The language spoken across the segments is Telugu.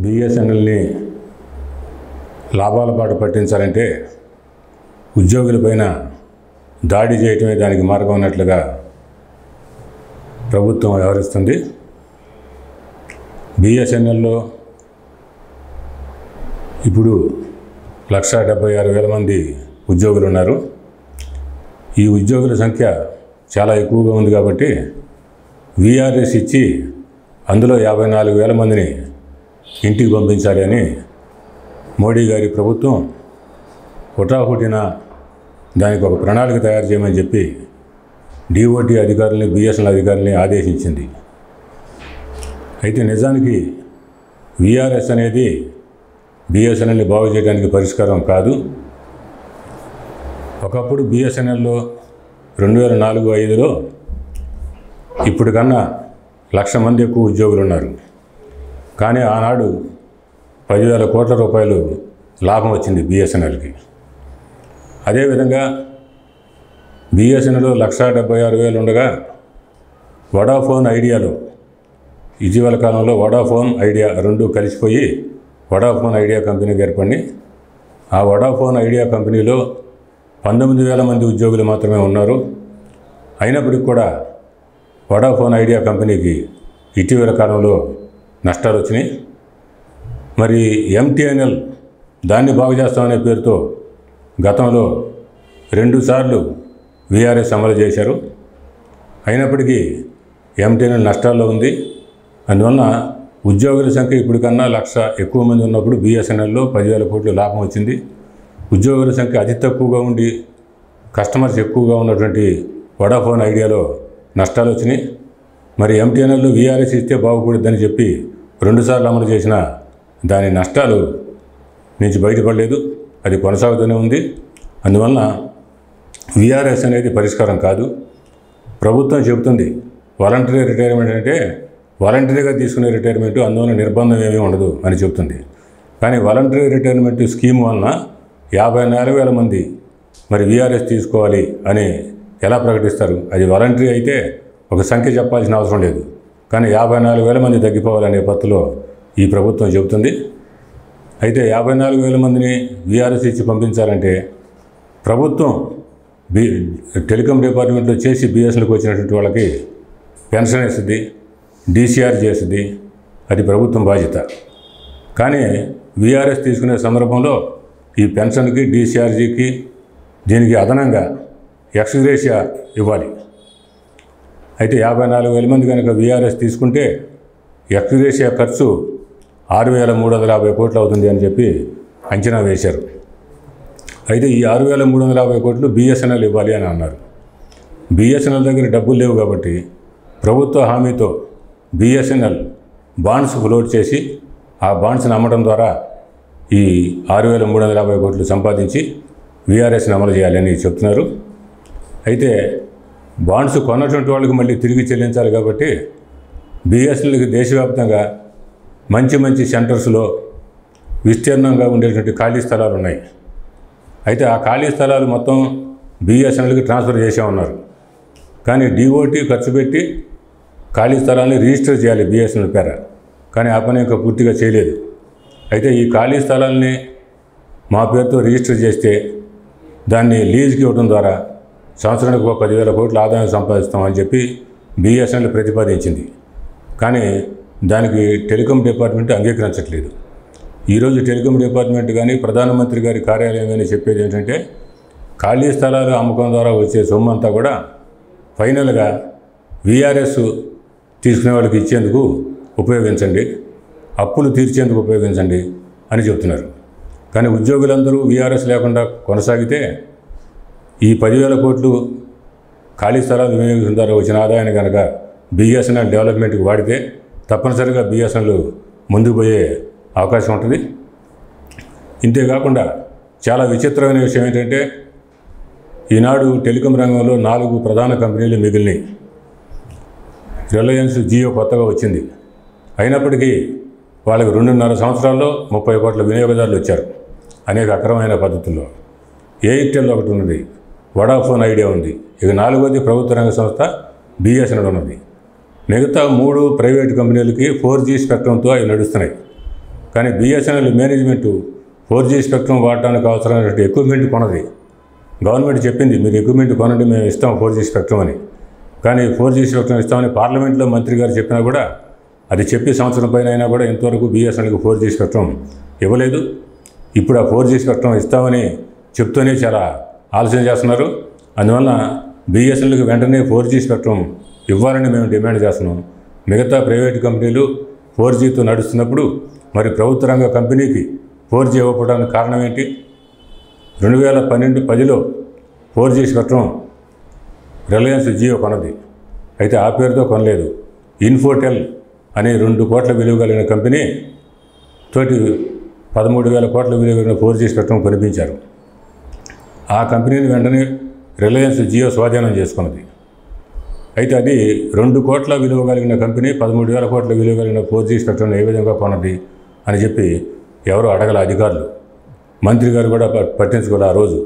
బిఎస్ఎన్ఎల్ని లాభాల బాట పట్టించాలంటే ఉద్యోగులపైన దాడి చేయటమే దానికి మార్గం అన్నట్లుగా ప్రభుత్వం వ్యవహరిస్తుంది. బిఎస్ఎన్ఎల్లో ఇప్పుడు 1,76,000 మంది ఉద్యోగులు ఉన్నారు. ఈ ఉద్యోగుల సంఖ్య చాలా ఎక్కువగా ఉంది కాబట్టి విఆర్ఎస్ ఇచ్చి అందులో 54,000 మందిని ఇంటికి పంపించాలి అని మోడీ గారి ప్రభుత్వం హుటాహుటిన దానికి ఒక ప్రణాళిక తయారు చేయమని చెప్పి డిఓటి అధికారులని బిఎస్ఎన్ఎల్ అధికారులని ఆదేశించింది. అయితే నిజానికి విఆర్ఎస్ అనేది బిఎస్ఎన్ఎల్ని బాగు చేయడానికి పరిష్కారం కాదు. ఒకప్పుడు బిఎస్ఎన్ఎల్లో 2004-05లో ఇప్పటికన్నా 1,00,000 మంది ఎక్కువ ఉద్యోగులు ఉన్నారు. కానీ ఆనాడు 10,000 కోట్ల రూపాయలు లాభం వచ్చింది బిఎస్ఎన్ఎల్కి. అదేవిధంగా బిఎస్ఎన్ఎల్లో 1,76,000 ఉండగా వడాఫోన్ ఐడియాలో ఇటీవల కాలంలో వడాఫోన్ ఐడియా రెండు కలిసిపోయి వడాఫోన్ ఐడియా కంపెనీకి ఏర్పడి ఆ వడాఫోన్ ఐడియా కంపెనీలో 19,000 మంది ఉద్యోగులు మాత్రమే ఉన్నారు. అయినప్పటికీ కూడా వడాఫోన్ ఐడియా కంపెనీకి ఇటీవల కాలంలో నష్టాలు వచ్చినాయి. మరి ఎంటీఎన్ఎల్ దాన్ని బాగు చేస్తామనే పేరుతో గతంలో 2 సార్లు విఆర్ఎస్ అమలు చేశారు. అయినప్పటికీ ఎంటీఎన్ఎల్ నష్టాల్లో ఉంది. అందువలన ఉద్యోగుల సంఖ్య ఇప్పటికన్నా 1,00,000 ఎక్కువ మంది ఉన్నప్పుడు బిఎస్ఎన్ఎల్లో 10,000 కోట్ల లాభం వచ్చింది. ఉద్యోగుల సంఖ్య అతి తక్కువగా ఉండి కస్టమర్స్ ఎక్కువగా ఉన్నటువంటి వడాఫోన్ ఐడియాలో నష్టాలు వచ్చినాయి. మరి ఎంటీఎన్ఎల్లో విఆర్ఎస్ ఇస్తే బాగుపడుద్దని చెప్పి 2 సార్లు అమలు చేసిన దాని నష్టాలు నుంచి బయటపడలేదు. అది కొనసాగుతూనే ఉంది. అందువలన విఆర్ఎస్ అనేది పరిష్కారం కాదు. ప్రభుత్వం చెబుతుంది వాలంటరీ రిటైర్మెంట్ అంటే వాలంటరీగా తీసుకునే రిటైర్మెంటు, అందువల్ల నిర్బంధం ఏమీ ఉండదు అని చెబుతుంది. కానీ వాలంటరీ రిటైర్మెంట్ స్కీమ్ వలన 54,000 మంది మరి విఆర్ఎస్ తీసుకోవాలి అని ఎలా ప్రకటిస్తారు? అది వాలంటరీ అయితే ఒక సంఖ్య చెప్పాల్సిన అవసరం లేదు. కానీ 54,000 మంది తగ్గిపోవాలనే పత్తులో ఈ ప్రభుత్వం చెబుతుంది. అయితే 54,000 మందిని విఆర్ఎస్ ఇచ్చి పంపించాలంటే ప్రభుత్వం టెలికాం డిపార్ట్మెంట్లో చేసి బిఎస్ఎన్ఎల్కి వచ్చినటువంటి వాళ్ళకి పెన్షన్ ఇస్తుంది, డీసీఆర్ చేస్తుంది. అది ప్రభుత్వం బాధ్యత. కానీ విఆర్ఎస్ తీసుకునే సందర్భంలో ఈ పెన్షన్కి, డీసీఆర్జీకి దీనికి అదనంగా ఎక్స్గ్రేషియా ఇవ్వాలి. అయితే 54,000 మంది కనుక విఆర్ఎస్ తీసుకుంటే ఎక్స్గ్రేషియా ఖర్చు 6,350 కోట్లు అవుతుంది అని చెప్పి అంచనా వేశారు. అయితే ఈ 6,350 కోట్లు బిఎస్ఎన్ఎల్ ఇవ్వాలి అని అన్నారు. బిఎస్ఎన్ఎల్ దగ్గర డబ్బులు లేవు కాబట్టి ప్రభుత్వ హామీతో బిఎస్ఎన్ఎల్ బాండ్స్ ఫ్లోట్ చేసి ఆ బాండ్స్ని అమ్మడం ద్వారా ఈ 6,350 కోట్లు సంపాదించి విఆర్ఎస్ని అమలు చేయాలని చెప్తున్నారు. అయితే బాండ్స్ కొన్నటువంటి వాళ్ళకి మళ్ళీ తిరిగి చెల్లించాలి కాబట్టి బిఎస్ఎన్ఎల్కి దేశవ్యాప్తంగా మంచి సెంటర్స్లో విస్తీర్ణంగా ఉండేటువంటి ఖాళీ స్థలాలు ఉన్నాయి. అయితే ఆ ఖాళీ స్థలాలు మొత్తం బిఎస్ఎన్ఎల్కి ట్రాన్స్ఫర్ చేసే ఉన్నారు. కానీ డిఓటి ఖర్చు పెట్టి ఖాళీ స్థలాన్ని రిజిస్టర్ చేయాలి బిఎస్ఎన్ఎల్ పేర. కానీ ఆ పని ఇంకా పూర్తిగా చేయలేదు. అయితే ఈ ఖాళీ స్థలాల్ని మా పేరుతో రిజిస్టర్ చేస్తే దాన్ని లీజ్కి ఇవ్వడం ద్వారా సంవత్సరానికి 10,000 కోట్ల ఆదాయం సంపాదిస్తామని చెప్పి బిఎస్ఎన్ఎల్ ప్రతిపాదించింది. కానీ దానికి టెలికాం డిపార్ట్మెంట్ అంగీకరించట్లేదు. ఈరోజు టెలికాం డిపార్ట్మెంట్ కానీ ప్రధానమంత్రి గారి కార్యాలయం కానీ చెప్పేది ఏంటంటే ఖాళీ స్థలాలు అమ్మకం ద్వారా వచ్చే సొమ్ము అంతా కూడా ఫైనల్గా విఆర్ఎస్ తీసుకునే వాళ్ళకి ఇచ్చేందుకు ఉపయోగించండి, అప్పులు తీర్చేందుకు ఉపయోగించండి అని చెబుతున్నారు. కానీ ఉద్యోగులందరూ విఆర్ఎస్ లేకుండా కొనసాగితే ఈ 10,000 కోట్లు ఖాళీ స్థలాలు వినియోగించిన ద్వారా వచ్చిన ఆదాయాన్ని కనుక బిఎస్ఎన్ఎల్ డెవలప్మెంట్కి వాడితే తప్పనిసరిగా బిఎస్ఎన్ఎల్ ముందుకు పోయే అవకాశం ఉంటుంది. ఇంతేకాకుండా చాలా విచిత్రమైన విషయం ఏంటంటే ఈనాడు టెలికాం రంగంలో 4 ప్రధాన కంపెనీలు మిగిలినాయి. రిలయన్స్ జియో కొత్తగా వచ్చింది. అయినప్పటికీ వాళ్ళకి 2.5 సంవత్సరాల్లో 30 కోట్ల వినియోగదారులు వచ్చారు అనేక అక్రమమైన పద్ధతుల్లో. ఎయిర్టెల్ ఒకటి ఉన్నది, వడాఫోన్ ఐడియా ఉంది. ఇక 4వది ప్రభుత్వ రంగ సంస్థ బిఎస్ఎన్ఎల్ ఉన్నది. మిగతా 3 ప్రైవేట్ కంపెనీలకి 4G స్పెక్ట్రంతో అవి నడుస్తున్నాయి. కానీ బిఎస్ఎన్ఎల్ మేనేజ్మెంటు 4G స్పెక్ట్రమ్ వాడటానికి అవసరమైనటువంటి ఎక్విప్మెంట్ కొనది. గవర్నమెంట్ చెప్పింది మీరు ఎక్విప్మెంట్ కొనండి, మేము ఇస్తాం 4G స్పెక్ట్రమ్ అని. కానీ 4G స్పెక్ట్రమ్ ఇస్తామని పార్లమెంట్లో మంత్రి గారు చెప్పినా కూడా, అది చెప్పి సంవత్సరం పైన అయినా కూడా ఇంతవరకు బిఎస్ఎన్ఎల్కి 4G స్పెక్ట్రమ్ ఇవ్వలేదు. ఇప్పుడు ఆ 4G స్పెక్ట్రమ్ ఇస్తామని చెప్తూనే చాలా ఆలోచన చేస్తున్నారు. అందువల్ల బిఎస్ఎన్ఎల్కి వెంటనే 4G స్పెక్ట్రమ్ ఇవ్వాలని మేము డిమాండ్ చేస్తున్నాం. మిగతా ప్రైవేటు కంపెనీలు 4Gతో నడుస్తున్నప్పుడు మరి ప్రభుత్వ రంగ కంపెనీకి 4G ఇవ్వకపోవడానికి కారణం ఏంటి? 2012-10లో 4G స్పెక్ట్రమ్ రిలయన్స్ జియో కొన్నది. అయితే ఆ పేరుతో కొనలేదు. ఇన్ఫోటెల్ అనే 2 కోట్ల విలువ కలిగిన కంపెనీ తోటి 13,000 కోట్ల విలువ కలిగిన 4G స్పెక్ట్రమ్ కొనిపించారు. ఆ కంపెనీని వెంటనే రిలయన్స్ జియో స్వాధీనం చేసుకున్నది. అయితే అది 2 కోట్ల విలువ కలిగిన కంపెనీ 13,000 కోట్ల విలువ కలిగిన 4G స్పెక్ట్రమ్ ఏ విధంగా కొన్నది అని చెప్పి ఎవరు అడగల అధికారులు. మంత్రి గారు కూడా పట్టించుకోలే ఆ రోజు.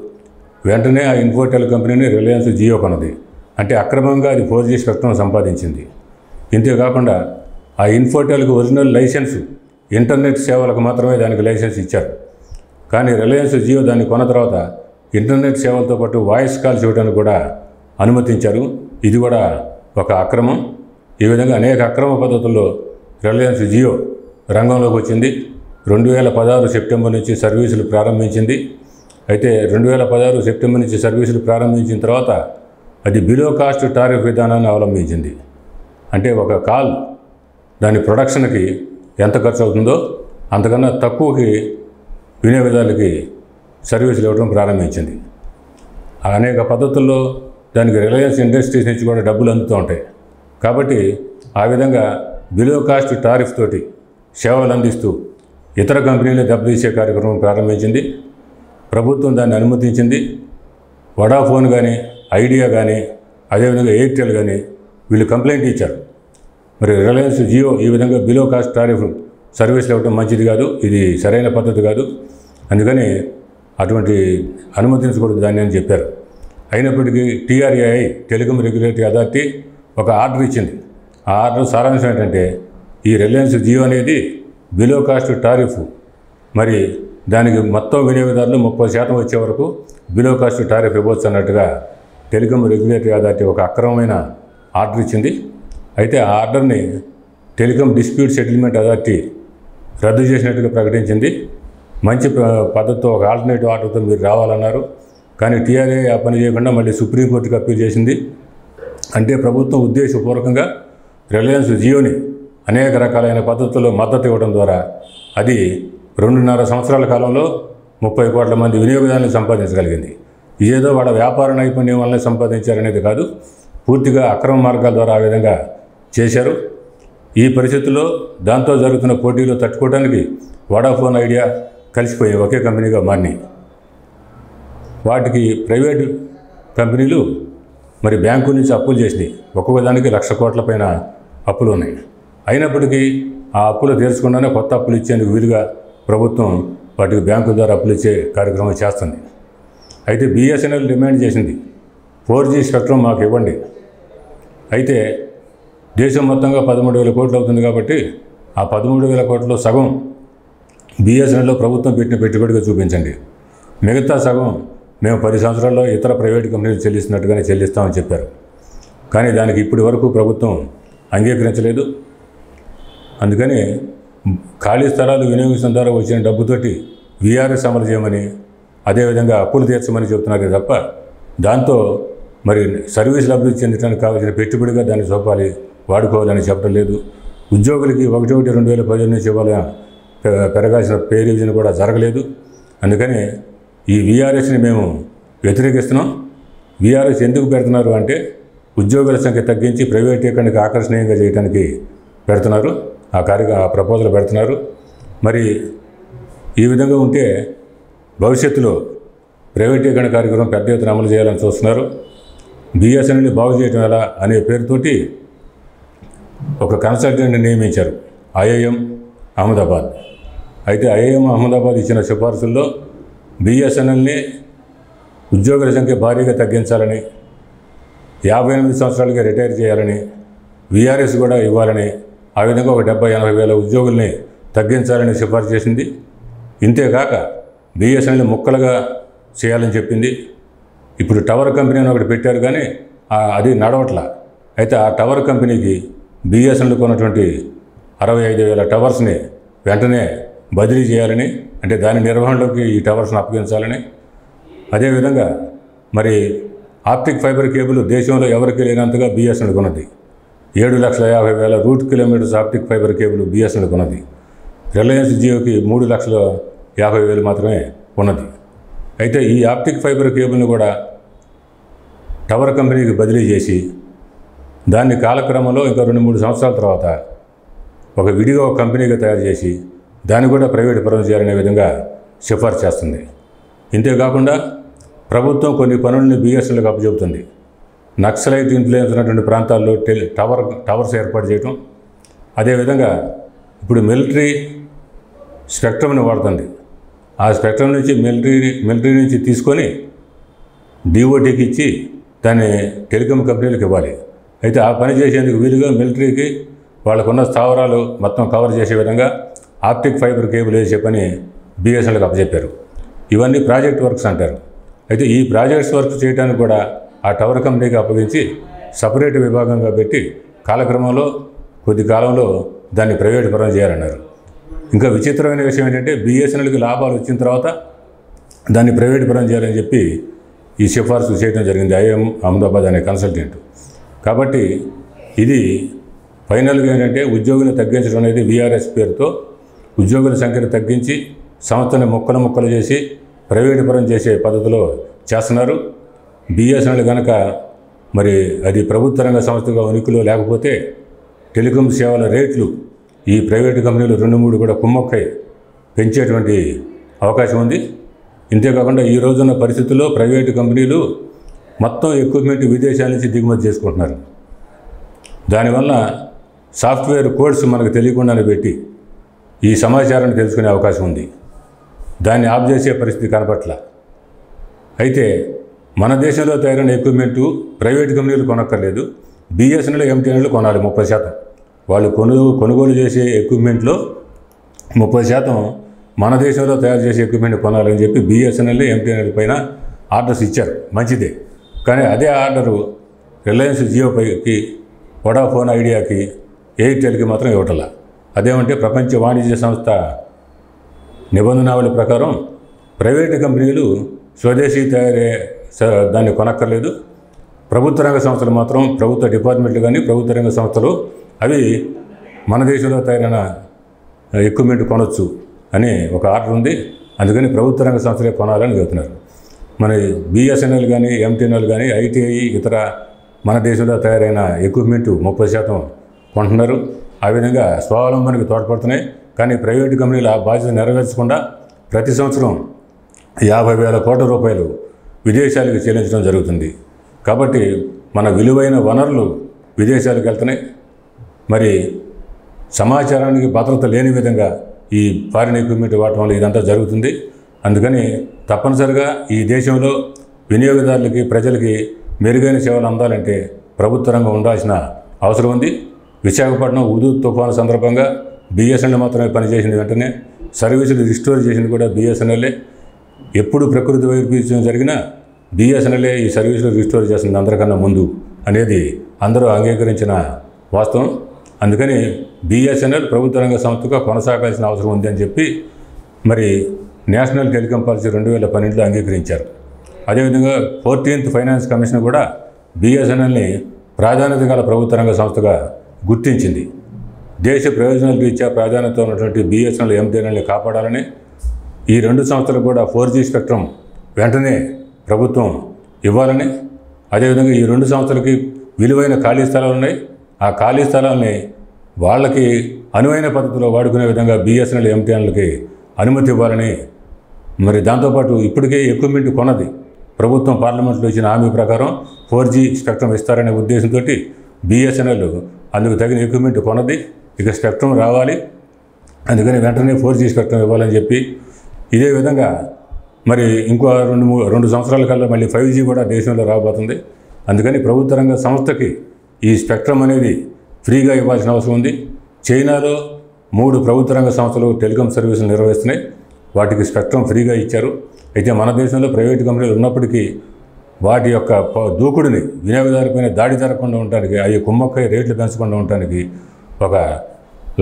వెంటనే ఆ ఇన్ఫోటెల్ కంపెనీని రిలయన్స్ జియో కొన్నది. అంటే అక్రమంగా అది 4G స్పెక్ట్రమ్ సంపాదించింది. ఇంతేకాకుండా ఆ ఇన్ఫోటెల్కి ఒరిజినల్ లైసెన్స్ ఇంటర్నెట్ సేవలకు మాత్రమే దానికి లైసెన్స్ ఇచ్చారు. కానీ రిలయన్స్ జియో దాన్ని కొన్న తర్వాత ఇంటర్నెట్ సేవలతో పాటు వాయిస్ కాల్స్ ఇవ్వడానికి కూడా అనుమతించారు. ఇది కూడా ఒక అక్రమం. ఈ విధంగా అనేక అక్రమ పద్ధతుల్లో రిలయన్స్ జియో రంగంలోకి వచ్చింది. 2016 సెప్టెంబర్ నుంచి సర్వీసులు ప్రారంభించింది. అయితే 2016 సెప్టెంబర్ నుంచి సర్వీసులు ప్రారంభించిన తర్వాత అది బిలో కాస్ట్ టారిఫ్ విధానాన్ని అవలంబించింది. అంటే ఒక కాల్ దాని ప్రొడక్షన్కి ఎంత ఖర్చు అవుతుందో అంతకన్నా తక్కువకి వినియోగదారులకి సర్వీసులు ఇవ్వడం ప్రారంభించింది. అనేక పద్ధతుల్లో దానికి రిలయన్స్ ఇండస్ట్రీస్ నుంచి కూడా డబ్బులు అందుతూ ఉంటాయి. కాబట్టి ఆ విధంగా బిలో కాస్ట్ టారిఫ్ తోటి సేవలు అందిస్తూ ఇతర కంపెనీలు దెబ్బతీసే కార్యక్రమం ప్రారంభించింది. ప్రభుత్వం దాన్ని అనుమతించింది. వడాఫోన్ కానీ, ఐడియా కానీ, అదేవిధంగా ఎయిర్టెల్ కానీ వీళ్ళు కంప్లైంట్ ఇచ్చారు. మరి రిలయన్స్ జియో ఈ విధంగా బిలో కాస్ట్ టారిఫ్ సర్వీసులు ఇవ్వడం మంచిది కాదు, ఇది సరైన పద్ధతి కాదు, అందుకని అటువంటి అనుమతించకూడదు దాన్ని అని చెప్పారు. అయినప్పటికీ TRAI టెలికాం రెగ్యులేటరీ అథారిటీ ఒక ఆర్డర్ ఇచ్చింది. ఆ ఆర్డర్ సారాంశం ఏంటంటే ఈ రిలయన్స్ జియో అనేది బిలో కాస్ట్ టారిఫ్, మరి దానికి మొత్తం వినియోగదారులు 30% వచ్చే వరకు బిలో కాస్ట్ టారిఫ్ ఇవ్వచ్చు అన్నట్టుగా టెలికాం రెగ్యులేటరీ అథారిటీ ఒక అక్రమమైన ఆర్డర్ ఇచ్చింది. అయితే ఆ ఆర్డర్ని టెలికాం డిస్ప్యూట్ సెటిల్మెంట్ అథారిటీ రద్దు చేసినట్టుగా ప్రకటించింది. మంచి పద్ధతితో ఒక ఆల్టర్నేటివ్ ఆర్డర్తో మీరు రావాలన్నారు. కానీ TRAI ఆ పని చేయకుండా మళ్ళీ సుప్రీంకోర్టుకి అప్పీల్ చేసింది. అంటే ప్రభుత్వం ఉద్దేశపూర్వకంగా రిలయన్స్ జియోని అనేక రకాలైన పద్ధతుల్లో మద్దతు ఇవ్వడం ద్వారా అది 2.5 సంవత్సరాల కాలంలో 30 కోట్ల మంది వినియోగదారులను సంపాదించగలిగింది. ఇదేదో వాళ్ళ వ్యాపార నైపుణ్యం వల్లనే సంపాదించారనేది కాదు, పూర్తిగా అక్రమ మార్గాల ద్వారా ఆ విధంగా చేశారు. ఈ పరిస్థితుల్లో దాంతో జరుగుతున్న పోటీలో తట్టుకోవడానికి వడాఫోన్, ఐడియా కలిసిపోయి ఒకే కంపెనీగా మారినాయి. వాటికి ప్రైవేటు కంపెనీలు మరి బ్యాంకు నుంచి అప్పులు చేసినాయి. ఒక్కొక్క దానికి 1,00,000 కోట్ల పైన అప్పులు ఉన్నాయి. అయినప్పటికీ ఆ అప్పులు తీర్చకుండానే కొత్త అప్పులు ఇచ్చేందుకు వీలుగా ప్రభుత్వం వాటికి బ్యాంకుల ద్వారా అప్పులు ఇచ్చే కార్యక్రమం చేస్తుంది. అయితే బిఎస్ఎన్ఎల్ డిమాండ్ చేసింది 4G స్పెక్ట్రమ్ మాకు ఇవ్వండి. అయితే దేశం మొత్తంగా 13,000 కోట్లు అవుతుంది కాబట్టి ఆ 13,000 కోట్లలో సగం బిఎస్ఎన్ఎల్లో ప్రభుత్వం పెట్టిన పెట్టుబడిగా చూపించండి, మిగతా సగం మేము 10 సంవత్సరాల్లో ఇతర ప్రైవేట్ కంపెనీలు చెల్లిస్తున్నట్టుగానే చెల్లిస్తామని చెప్పారు. కానీ దానికి ఇప్పటి వరకు ప్రభుత్వం అంగీకరించలేదు. అందుకని ఖాళీ స్థలాలు వినియోగించడం ద్వారా వచ్చిన డబ్బుతోటి VRS అమలు చేయమని, అదేవిధంగా అప్పులు తీర్చమని చెబుతున్నారు తప్ప దాంతో మరి సర్వీసులు అభివృద్ధి చెందడానికి కావాల్సిన పెట్టుబడిగా దాన్ని చూపాలి, వాడుకోవాలని చెప్పడం లేదు. ఉద్యోగులకి 1/1/2015 నుంచి ఇవ్వాలని పెరగాల్సిన పే రివిజన్ కూడా జరగలేదు. అందుకని ఈ VRSని మేము వ్యతిరేకిస్తున్నాం. VRS ఎందుకు పెడుతున్నారు అంటే ఉద్యోగుల సంఖ్య తగ్గించి ప్రైవేటీకరణకి ఆకర్షణీయంగా చేయడానికి పెడుతున్నారు, ఆ ప్రపోజల్ పెడుతున్నారు. మరి ఈ విధంగా ఉంటే భవిష్యత్తులో ప్రైవేటీకరణ కార్యక్రమం పెద్ద ఎత్తున అమలు చేయాలని చూస్తున్నారు. బిఎస్ఎన్ఎల్ని బాగు చేయడం ఎలా అనే పేరుతోటి ఒక కన్సల్టెంట్ని నియమించారు, IIM అహ్మదాబాద్. అయితే IIM అహ్మదాబాద్ ఇచ్చిన సిఫార్సుల్లో బిఎస్ఎన్ఎల్ని ఉద్యోగుల సంఖ్య భారీగా తగ్గించాలని, 58 సంవత్సరాలకి రిటైర్ చేయాలని, VRS కూడా ఇవ్వాలని, ఆ విధంగా ఒక 70-80 వేల ఉద్యోగుల్ని తగ్గించాలని సిఫార్సు చేసింది. ఇంతేకాక బిఎస్ఎన్ఎల్ ముక్కలుగా చేయాలని చెప్పింది. ఇప్పుడు టవర్ కంపెనీ అని ఒకటి పెట్టారు, కానీ అది నడవట్లా. అయితే ఆ టవర్ కంపెనీకి బిఎస్ఎన్ఎల్కి ఉన్నటువంటి 65,000 టవర్స్ని వెంటనే బదిలీ చేయాలని, అంటే దాని నిర్వహణలోకి ఈ టవర్స్ని అప్పగించాలని. అదేవిధంగా మరి ఆప్టిక్ ఫైబర్ కేబుల్ దేశంలో ఎవరికి లేనంతగా బిఎస్ఎన్ఎల్కి ఉన్నది. 7,50,000 route kilometres optic fibre cable బిఎస్ఎన్ఎల్కి ఉన్నది. రిలయన్స్ జియోకి 3,50,000 మాత్రమే ఉన్నది. అయితే ఈ ఆప్టిక్ ఫైబర్ కేబుల్ని కూడా టవర్ కంపెనీకి బదిలీ చేసి దాన్ని కాలక్రమంలో ఇంకా 2-3 సంవత్సరాల తర్వాత ఒక విడిగా ఒక కంపెనీగా తయారు చేసి దాన్ని కూడా ప్రైవేట్ పరం చేయాలనే విధంగా సిఫార్సు చేస్తుంది. ఇంతేకాకుండా ప్రభుత్వం కొన్ని పనుల్ని బిఎస్ఎన్ఎల్కి అప్పచెబుతుంది. నక్సలైట్ ఇన్ఫ్లుయెన్స్ ఉన్నటువంటి ప్రాంతాల్లో టవర్స్ ఏర్పాటు చేయటం. అదేవిధంగా ఇప్పుడు మిలిటరీ స్పెక్ట్రమ్ని వాడుతుంది. ఆ స్పెక్ట్రమ్ నుంచి మిలిటరీ నుంచి తీసుకొని డిఓటీకి ఇచ్చి దాన్ని టెలికాం కంపెనీలకు ఇవ్వాలి. అయితే ఆ పని చేసేందుకు వీలుగా మిలిటరీకి వాళ్ళకున్న స్థావరాలు మొత్తం కవర్ చేసే విధంగా ఆప్టిక్ ఫైబర్ కేబుల్ వేసే పని బిఎస్ఎన్ఎల్కి అప్పచెప్పారు. ఇవన్నీ ప్రాజెక్ట్ వర్క్స్ అంటారు. అయితే ఈ ప్రాజెక్ట్స్ వర్క్ చేయడానికి కూడా ఆ టవర్ కంపెనీకి అప్పగించి సపరేట్ విభాగంగా పెట్టి కాలక్రమంలో కొద్ది కాలంలో దాన్ని ప్రైవేట్ పరం చేయాలన్నారు. ఇంకా విచిత్రమైన విషయం ఏంటంటే బిఎస్ఎన్ఎల్కి లాభాలు వచ్చిన తర్వాత దాన్ని ప్రైవేట్ పరం చేయాలని చెప్పి ఈ సిఫార్సు చేయడం జరిగింది ఐఎం అహ్మదాబాద్ అనే కన్సల్టెంట్. కాబట్టి ఇది ఫైనల్గా ఏంటంటే ఉద్యోగులను తగ్గించడం అనేది వీఆర్ఎస్ పేరుతో ఉద్యోగుల సంఖ్యను తగ్గించి సంస్థని ముక్కలు చేసి ప్రైవేటు పరం చేసే పద్ధతిలో చేస్తున్నారు. బిఎస్ఎన్ఎల్ కనుక మరి అది ప్రభుత్వ రంగ సంస్థగా ఉనికిలో లేకపోతే టెలికాం సేవల రేట్లు ఈ ప్రైవేటు కంపెనీలు 2-3 కూడా కుమ్మక్కై పెంచేటువంటి అవకాశం ఉంది. ఇంతేకాకుండా ఈ రోజున్న పరిస్థితుల్లో ప్రైవేటు కంపెనీలు మొత్తం ఎక్విప్మెంట్ విదేశాల నుంచి దిగుమతి చేసుకుంటున్నారు. దానివల్ల సాఫ్ట్వేర్ కోడ్స్ మనకు తెలియకుండానే పెట్టి ఈ సమాచారాన్ని తెలుసుకునే అవకాశం ఉంది. దాన్ని ఆఫ్ చేసే పరిస్థితి కనపట్ల. అయితే మన దేశంలో తయారైన ఎక్విప్మెంటు ప్రైవేట్ కంపెనీలు కొనక్కర్లేదు, బిఎస్ఎన్ఎల్ ఎంటీఎన్ఎల్ కొనాలి. 30% వాళ్ళు కొనుగోలు చేసే ఎక్విప్మెంట్లో 30% మన దేశంలో తయారు చేసే ఎక్విప్మెంట్ కొనాలని చెప్పి బిఎస్ఎన్ఎల్ ఎంటీఎన్ఎల్ పైన ఆర్డర్స్ ఇచ్చారు. మంచిదే. కానీ అదే ఆర్డరు రిలయన్స్ జియోపైకి, వడాఫోన్ ఐడియాకి, ఎయిర్టెల్కి మాత్రం ఇవ్వటలా. అదేమంటే ప్రపంచ వాణిజ్య సంస్థ నిబంధనావళి ప్రకారం ప్రైవేటు కంపెనీలు స్వదేశీ దాన్ని కొనక్కర్లేదు. ప్రభుత్వ రంగ సంస్థలు మాత్రం ప్రభుత్వ డిపార్ట్మెంట్లు కానీ ప్రభుత్వ రంగ సంస్థలు అవి మన దేశంలో తయారైన ఎక్విప్మెంట్ కొనొచ్చు అని ఒక ఆర్డర్ ఉంది. అందుకని ప్రభుత్వ రంగ సంస్థలే కొనాలని చెబుతున్నారు. మన బిఎస్ఎన్ఎల్ కానీ ఎంటీఎన్ఎల్ కానీ ఐటీఐ ఇతర మన దేశంలో తయారైన ఎక్విప్మెంట్ 30% కొంటున్నారు. ఆ విధంగా స్వావలంబనకు తోడ్పడుతున్నాయి. కానీ ప్రైవేటు కంపెనీలు ఆ బాధ్యత నెరవేర్చకుండా ప్రతి సంవత్సరం 50,000 కోట్ల రూపాయలు విదేశాలకు చెల్లించడం జరుగుతుంది. కాబట్టి మన విలువైన వనరులు విదేశాలకు వెళ్తున్నాయి. మరి సమాచారానికి భద్రత లేని విధంగా ఈ ఫారిన్ ఎక్విప్మెంట్ వాడటం వల్ల ఇదంతా జరుగుతుంది. అందుకని తప్పనిసరిగా ఈ దేశంలో వినియోగదారులకి ప్రజలకి మెరుగైన సేవలు అందాలంటే ప్రభుత్వ రంగం ఉండాల్సిన అవసరం ఉంది. విశాఖపట్నం హుదూద్ తుఫాను సందర్భంగా బిఎస్ఎన్ఎల్ మాత్రమే పనిచేసింది. వెంటనే సర్వీసులు రిస్టోర్ చేసింది కూడా బిఎస్ఎన్ఎల్ఏ. ఎప్పుడు ప్రకృతి వైపరీత్యం జరిగినా బిఎస్ఎన్ఎల్ఏ ఈ సర్వీసులు రిస్టోర్ చేస్తుంది అందరికన్నా ముందు అనేది అందరూ అంగీకరించిన వాస్తవం. అందుకని బిఎస్ఎన్ఎల్ ప్రభుత్వ రంగ సంస్థగా కొనసాగాల్సిన అవసరం ఉంది అని చెప్పి మరి నేషనల్ టెలికాం పాలసీ 2012లో అంగీకరించారు. అదేవిధంగా 14th ఫైనాన్స్ కమిషన్ కూడా బిఎస్ఎన్ఎల్ని ప్రాధాన్యత గల ప్రభుత్వ రంగ సంస్థగా గుర్తించింది. దేశ ప్రయోజనాల రీత్యా ప్రాధాన్యత ఉన్నటువంటి బిఎస్ఎన్ఎల్ ఎంటీఎన్ఎల్ని కాపాడాలని, ఈ 2 సంస్థలకు కూడా 4G స్పెక్ట్రమ్ వెంటనే ప్రభుత్వం ఇవ్వాలని, అదేవిధంగా ఈ 2 సంస్థలకి విలువైన ఖాళీ స్థలాలు ఉన్నాయి. ఆ ఖాళీ స్థలాల్ని వాళ్ళకి అనువైన పద్ధతిలో వాడుకునే విధంగా బిఎస్ఎన్ఎల్ ఎంటీఎన్ఎల్కి అనుమతి ఇవ్వాలని, మరి దాంతోపాటు ఇప్పటికే ఎక్విప్మెంట్ కొన్నది ప్రభుత్వం పార్లమెంట్లో ఇచ్చిన హామీ ప్రకారం 4G స్పెక్ట్రమ్ ఇస్తారనే ఉద్దేశంతో బిఎస్ఎన్ఎల్ అందుకు తగిన ఎక్విప్మెంట్ కొన్నది. ఇక స్పెక్ట్రమ్ రావాలి, అందుకని వెంటనే 4G స్పెక్ట్రమ్ ఇవ్వాలని చెప్పి, ఇదే విధంగా మరి ఇంకో 2 సంవత్సరాల కల్లా మళ్ళీ 5G కూడా దేశంలో రాబోతుంది. అందుకని ప్రభుత్వ రంగ సంస్థకి ఈ స్పెక్ట్రమ్ అనేది ఫ్రీగా ఇవ్వాల్సిన అవసరం ఉంది. చైనాలో 3 ప్రభుత్వ రంగ సంస్థలు టెలికాం సర్వీసులు నిర్వహిస్తున్నాయి. వాటికి స్పెక్ట్రమ్ ఫ్రీగా ఇచ్చారు. అయితే మన దేశంలో ప్రైవేటు కంపెనీలు ఉన్నప్పటికీ వాటి యొక్క దూకుడిని వినియోగదారుపైన దాడి జరగకుండా ఉండటానికి, అవి కుమ్మక్కై రేట్లు పెంచకుండా ఉండటానికి ఒక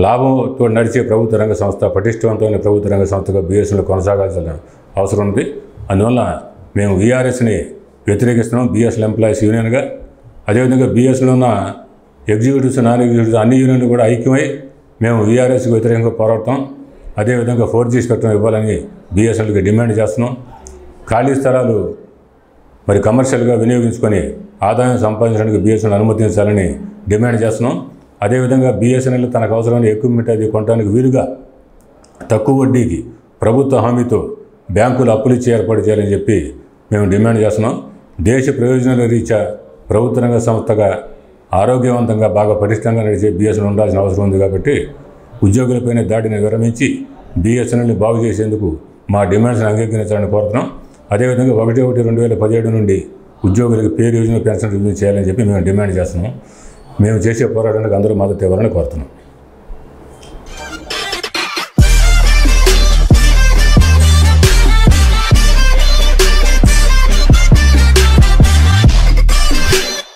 లాభంతో నడిచే ప్రభుత్వ రంగ సంస్థ, పటిష్టవంతమైన ప్రభుత్వ రంగ సంస్థగా బిఎస్ఎన్ఎల్ కొనసాగాల్సిన అవసరం ఉంది. అందువల్ల మేము వీఆర్ఎస్ని వ్యతిరేకిస్తున్నాం బిఎస్ఎన్ఎల్ ఎంప్లాయీస్ యూనియన్గా. అదేవిధంగా బిఎస్ఎన్ఎల్ ఉన్న ఎగ్జిక్యూటివ్స్, నాన్ ఎగ్జిక్యూటివ్స్ అన్ని యూనియన్లు కూడా ఐక్యమై మేము వీఆర్ఎస్కి వ్యతిరేకంగా పోరాడతాం. అదేవిధంగా 4G స్పెక్ట్రమ్ ఇవ్వాలని బిఎస్ఎన్ఎల్కి డిమాండ్ చేస్తున్నాం. ఖాళీ స్థలాలు మరి కమర్షియల్గా వినియోగించుకొని ఆదాయం సంపాదించడానికి బిఎస్ఎన్ఎల్ అనుమతించాలని డిమాండ్ చేస్తున్నాం. అదేవిధంగా బిఎస్ఎన్ఎల్ తనకు అవసరమైన ఎక్విప్మెంట్ అది కొనడానికి వీలుగా తక్కువ వడ్డీకి ప్రభుత్వ హామీతో బ్యాంకులు అప్పులు ఇచ్చి ఏర్పాటు చేయాలని చెప్పి మేము డిమాండ్ చేస్తున్నాం. దేశ ప్రయోజనాల రీత్యా ప్రభుత్వ రంగ సంస్థగా ఆరోగ్యవంతంగా బాగా పటిష్టంగా నడిచే బిఎస్ఎన్ఎల్ ఉండాల్సిన అవసరం ఉంది. కాబట్టి ఉద్యోగులపైన దాడిని విరమించి బిఎస్ఎన్ఎల్ని బాగు చేసేందుకు మా డిమాండ్స్ని అంగీకరించాలని కోరుతున్నాం. అదేవిధంగా 1/1/2017 నుండి ఉద్యోగులకు పే రివిజన్, పెన్షన్ రివిజన్ చేయాలని చెప్పి మేము డిమాండ్ చేస్తున్నాం. మేము చేసే పోరాటానికి అందరూ మద్దతు ఇవ్వాలని కోరుతున్నాం.